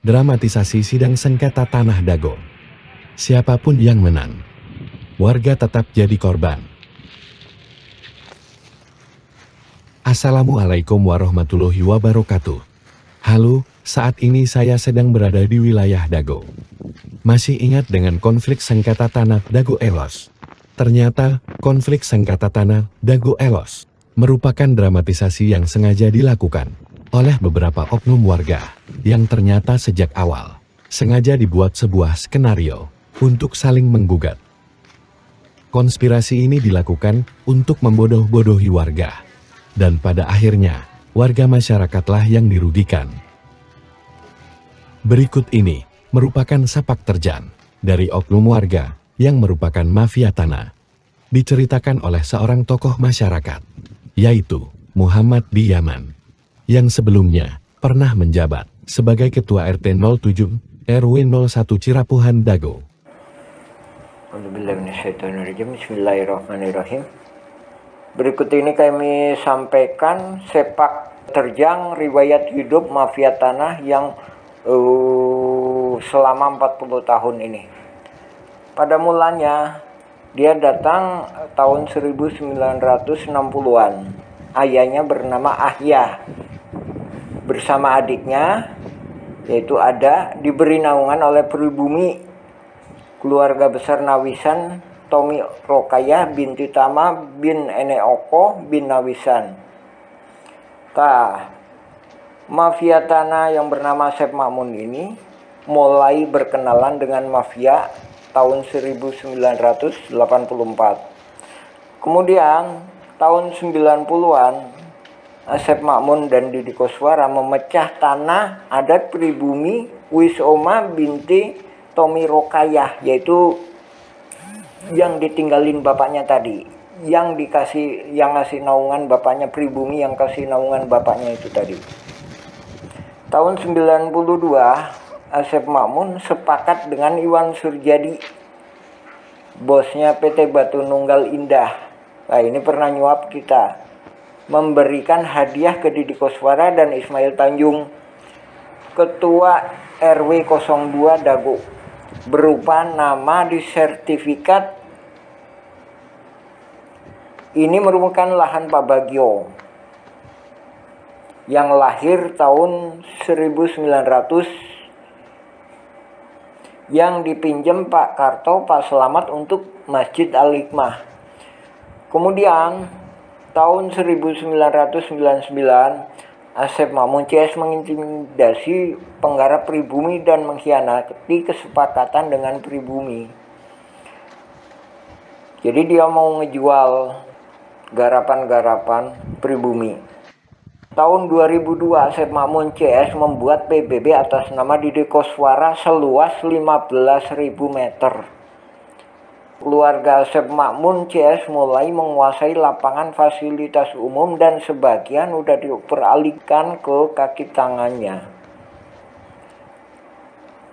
Dramatisasi sidang sengketa tanah Dago. Siapapun yang menang, warga tetap jadi korban. Assalamualaikum warahmatullahi wabarakatuh. Halo, saat ini saya sedang berada di wilayah Dago. Masih ingat dengan konflik sengketa tanah Dago Elos? Ternyata, konflik sengketa tanah Dago Elos merupakan dramatisasi yang sengaja dilakukan oleh beberapa oknum warga yang ternyata sejak awal sengaja dibuat sebuah skenario untuk saling menggugat. Konspirasi ini dilakukan untuk membodoh-bodohi warga, dan pada akhirnya warga masyarakatlah yang dirugikan. Berikut ini merupakan sepak terjang dari oknum warga yang merupakan mafia tanah. Diceritakan oleh seorang tokoh masyarakat, yaitu Muhammad Biyaman, yang sebelumnya pernah menjabat sebagai Ketua RT 07 RW 01 Cirapuhan Dago. Bismillahirrahmanirrahim. Berikut ini kami sampaikan sepak terjang riwayat hidup mafia tanah yang selama 40 tahun ini. Pada mulanya dia datang tahun 1960-an. Ayahnya bernama Ahya. Bersama adiknya, yaitu Ada, diberi naungan oleh pribumi keluarga besar Nawisan, Tomi Rokayah binti Tama bin Eneoko bin Nawisan. Mafia tanah yang bernama Asep Makmun ini mulai berkenalan dengan mafia tahun 1984. Kemudian tahun 90-an Asep Makmun dan Didi Koswara memecah tanah adat pribumi Wisoma binti Tomi Rokayah, yaitu yang ditinggalin bapaknya tadi, yang ngasih naungan bapaknya pribumi, yang kasih naungan bapaknya itu tadi. Tahun 92 Asep Makmun sepakat dengan Iwan Surjadi, bosnya PT Batu Nunggal Indah. Nah, ini pernah nyuap kita, memberikan hadiah ke Didi Koswara dan Ismail Tanjung, Ketua RW 02 Dago, berupa nama di sertifikat. Ini merupakan lahan Pak Bagio yang lahir tahun 1900, yang dipinjam Pak Karto, Pak Selamat untuk Masjid Al-Hikmah. Kemudian tahun 1999 Asep Makmun CS mengintimidasi penggarap pribumi dan mengkhianati kesepakatan dengan pribumi. Jadi dia mau ngejual garapan-garapan pribumi. Tahun 2002 Asep Makmun CS membuat PBB atas nama Didi Koswara seluas 15.000 meter. Keluarga Asep Makmun CS mulai menguasai lapangan fasilitas umum dan sebagian udah diperalihkan ke kaki tangannya.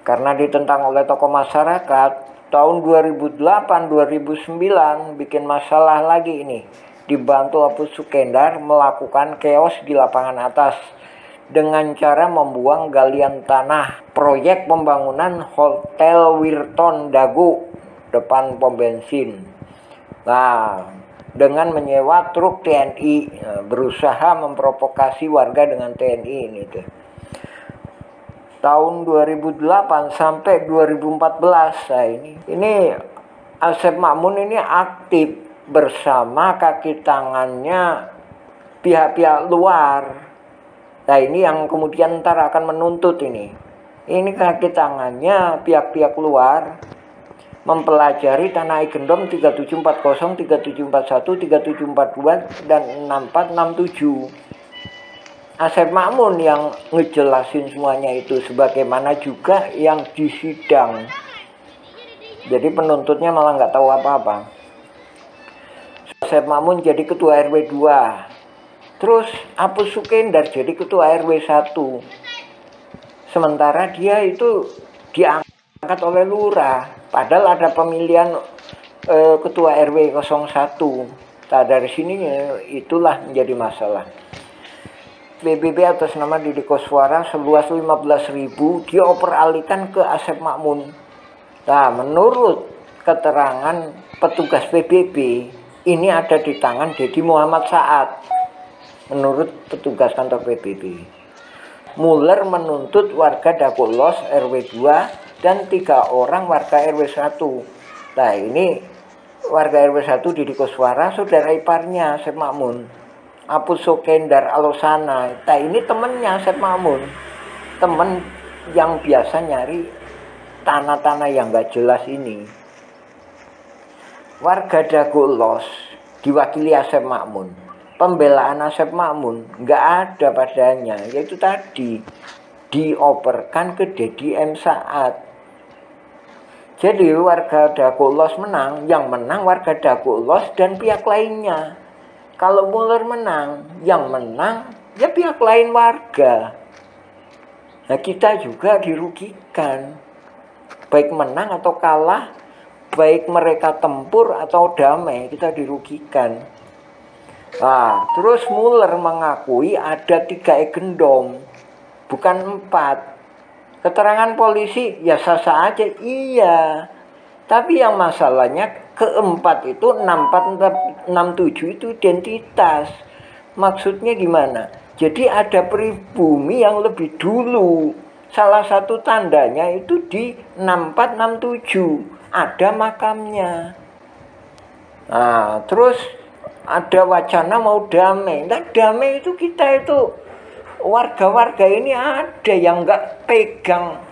Karena ditentang oleh tokoh masyarakat, tahun 2008-2009 bikin masalah lagi ini. Dibantu Apu Sukendar melakukan chaos di lapangan atas dengan cara membuang galian tanah proyek pembangunan Hotel Wirton Dago depan pom bensin. Nah, dengan menyewa truk TNI, berusaha memprovokasi warga dengan TNI ini tuh. Tahun 2008 sampai 2014, nah ini Asep Makmun ini aktif bersama kaki tangannya pihak-pihak luar. Nah, ini yang kemudian ntar akan menuntut ini. Ini kaki tangannya pihak-pihak luar mempelajari tanah Igendom 3740, 3741, 3742, dan 6467. Asep Makmun yang ngejelasin semuanya itu, sebagaimana juga yang disidang. Jadi penuntutnya malah nggak tahu apa-apa. Asep Makmun jadi ketua RW 2. Terus Apu Sukendar jadi ketua RW 1. Sementara dia itu diangkat oleh lurah. Padahal ada pemilihan ketua RW 01. Nah, dari sini itulah menjadi masalah. PBB atas nama Deddy Koswara seluas 15.000 dioperalihkan ke Asep Makmun. Nah, menurut keterangan petugas PBB, ini ada di tangan Deddy Muhammad Saad. Menurut petugas kantor PBB, Muller menuntut warga Dagolos RW 2 dan 3 orang warga RW 1. Nah, ini warga RW 1 Deddy Koswara, saudara iparnya Asep Makmun. Apus Sukendar Alosana, nah ini temennya Asep Makmun, temen yang biasa nyari tanah-tanah yang gak jelas ini. Warga Dagolos diwakili Asep Makmun, pembelaan Asep Makmun gak ada padanya, yaitu tadi dioperkan ke Deddy M. Saad. Jadi warga Dagolos menang, yang menang warga Dagolos dan pihak lainnya. Kalau Muller menang, yang menang ya pihak lain warga. Nah, kita juga dirugikan. Baik menang atau kalah, baik mereka tempur atau damai, kita dirugikan. Nah, terus Muller mengakui ada 3 egendom, bukan 4. Keterangan polisi ya sah-sah aja, iya. Tapi yang masalahnya keempat itu 6467 itu identitas. Maksudnya gimana? Jadi ada pribumi yang lebih dulu. Salah satu tandanya itu di 6467 ada makamnya. Nah, terus ada wacana mau damai. Nah, damai itu kita itu warga-warga ini ada yang nggak pegang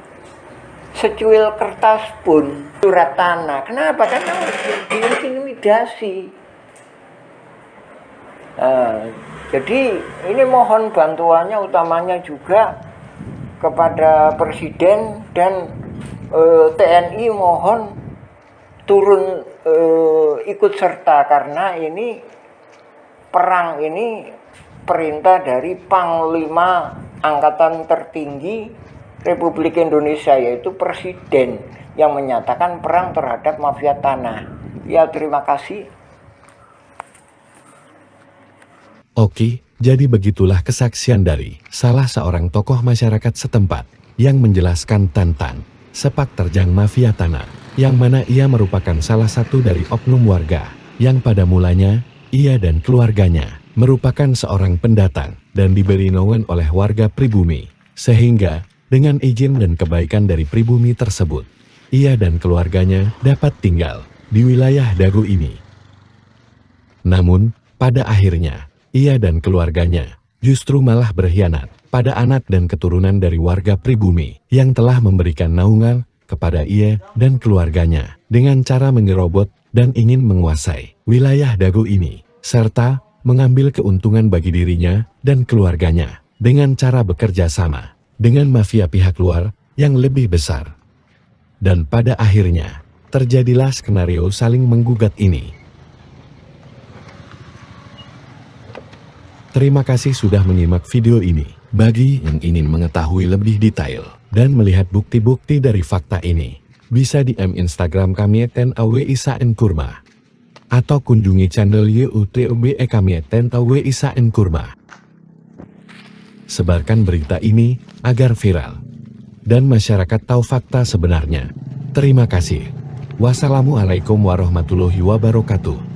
secuil kertas pun surat tanah. Kenapa? Karena diintimidasi. Nah, jadi ini mohon bantuannya utamanya juga kepada Presiden dan TNI, mohon turun ikut serta, karena ini perang ini perintah dari Panglima Angkatan Tertinggi Republik Indonesia, yaitu Presiden, yang menyatakan perang terhadap mafia tanah. Ya, terima kasih. Oke, jadi begitulah kesaksian dari salah seorang tokoh masyarakat setempat yang menjelaskan tentang sepak terjang mafia tanah, yang mana ia merupakan salah satu dari oknum warga yang pada mulanya ia dan keluarganya merupakan seorang pendatang dan diberi naungan oleh warga pribumi, sehingga dengan izin dan kebaikan dari pribumi tersebut, ia dan keluarganya dapat tinggal di wilayah Dago ini. Namun, pada akhirnya, ia dan keluarganya justru malah berkhianat pada anak dan keturunan dari warga pribumi yang telah memberikan naungan kepada ia dan keluarganya dengan cara menyerobot dan ingin menguasai wilayah Dago ini, serta mengambil keuntungan bagi dirinya dan keluarganya dengan cara bekerja sama dengan mafia pihak luar yang lebih besar. Dan pada akhirnya, terjadilah skenario saling menggugat ini. Terima kasih sudah menyimak video ini. Bagi yang ingin mengetahui lebih detail dan melihat bukti-bukti dari fakta ini, bisa DM Instagram kami @awisaenkurma atau kunjungi channel YouTube kami @awisaenkurma. Sebarkan berita ini agar viral dan masyarakat tahu fakta sebenarnya. Terima kasih. Wassalamualaikum warahmatullahi wabarakatuh.